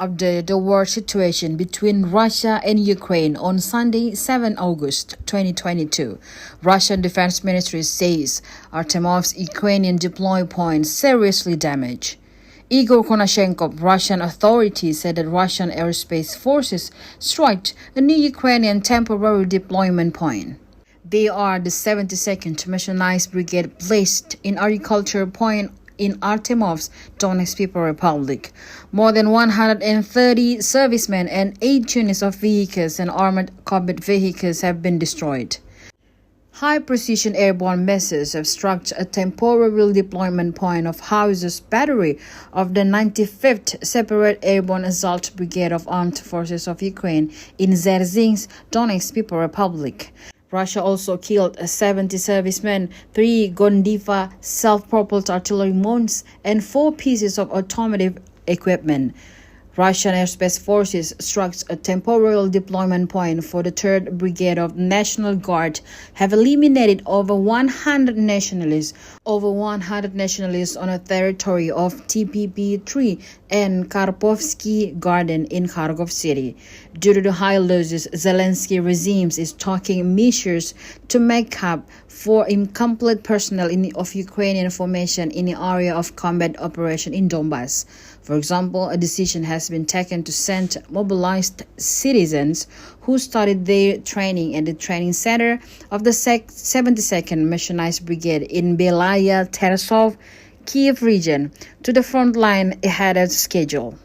updated the war situation between Russia and Ukraine on Sunday, 7 August 2022. Russian Defense Ministry says Artemov's Ukrainian deploy point seriously damaged. Igor Konashenkov, Russian authorities said that Russian aerospace forces struck a new Ukrainian temporary deployment point. They are the 72nd Mechanized Brigade placed in agricultural point in Artemov's Donetsk People's Republic. More than 130 servicemen and 8 units of vehicles and armored combat vehicles have been destroyed. High-precision airborne missiles have struck a temporary deployment point of Haubitzer battery of the 95th Separate Airborne Assault Brigade of Armed Forces of Ukraine in Dzerzhinsk, Donetsk People's Republic. Russia also killed 70 servicemen, 3 Gondiva self-propelled artillery mounts, and 4 pieces of automotive equipment. Russian airspace forces struck a temporary deployment point for the 3rd Brigade of National Guard, have eliminated over 100 nationalists on a territory of TPP-3 and Karpovsky Garden in Kharkov City. Due to the high losses, Zelensky regime is taking measures to make up for incomplete personnel of Ukrainian formation in the area of combat operation in Donbass. For example, a decision has been taken to send mobilized citizens who started their training at the training center of the 72nd Mechanized Brigade in Belaya, Terasov, Kiev region to the front line ahead of schedule.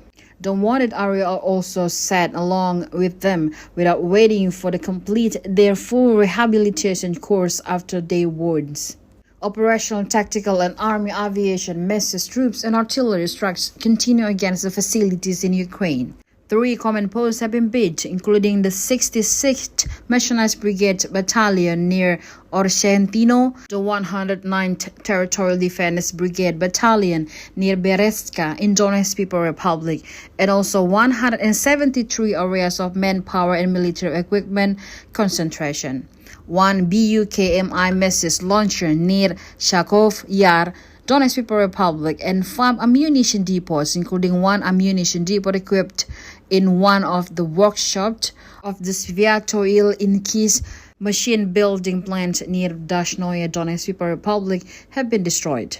The wanted area are also sent along with them without waiting for to complete their full rehabilitation course after their wounds. Operational, tactical, and army aviation missiles, troops, and artillery strikes continue against the facilities in Ukraine. 3 command posts have been built, including the 66th Mechanized Brigade Battalion near Orshentino, the 109th Territorial Defense Brigade Battalion near Berezka in Donetsk People's Republic, and also 173 areas of manpower and military equipment concentration. 1 BUKMI missile launcher near Shakov Yar, Donetsk People's Republic, and 5 ammunition depots, including 1 ammunition depot equipped in one of the workshops of the Sviatoil Inkis machine building plant near Dashnoye, Donetsk People's Republic, have been destroyed.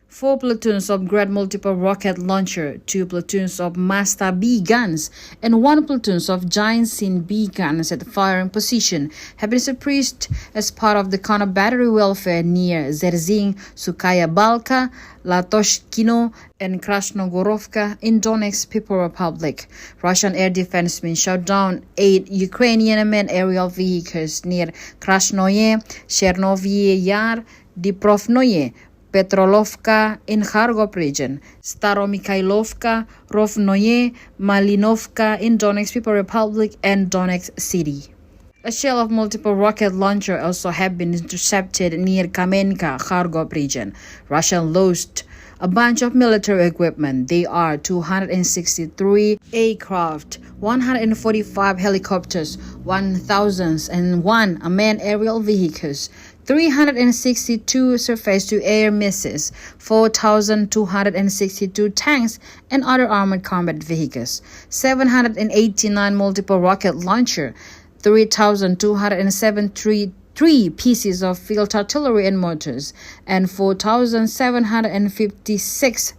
4 platoons of Grad multiple rocket launcher, 2 platoons of Masta B guns, and 1 platoon of Giant Sin B guns at firing position have been suppressed as part of the counter battery welfare near Dzerzhin, Sukaya Balka, Latoshkino, and Krasnogorovka in Donetsk People's Republic. Russian air defensemen shot down 8 Ukrainian unmanned aerial vehicles near Krasnoye, Chernovye Yar, Dniprovnoye, Petrolovka in Kharkov region, Staromikhailovka, Rovnoye, Malinovka in Donetsk People's Republic, and Donetsk City. A shell of multiple rocket launchers also have been intercepted near Kamenka, Kharkov region. Russia lost a bunch of military equipment. They are 263 aircraft, 145 helicopters, 1,001 unmanned aerial vehicles, 362 surface-to-air missiles, 4,262 tanks and other armored combat vehicles, 789 multiple rocket launcher, 3,273 pieces of field artillery and mortars, and 4,756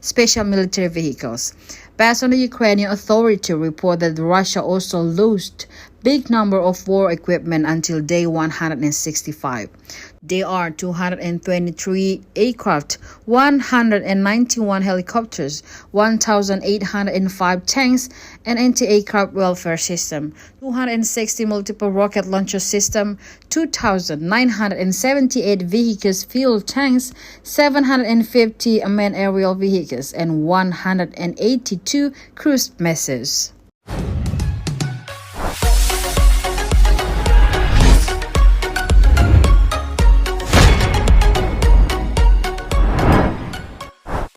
special military vehicles. Based on the Ukrainian authority report that Russia also lost big number of war equipment until day 165. There are 223 aircraft, 191 helicopters, 1,805 tanks, and anti-aircraft welfare system, 260 multiple rocket launcher system, 2,978 vehicles, fuel tanks, 750 unmanned aerial vehicles, and 182 cruise missiles.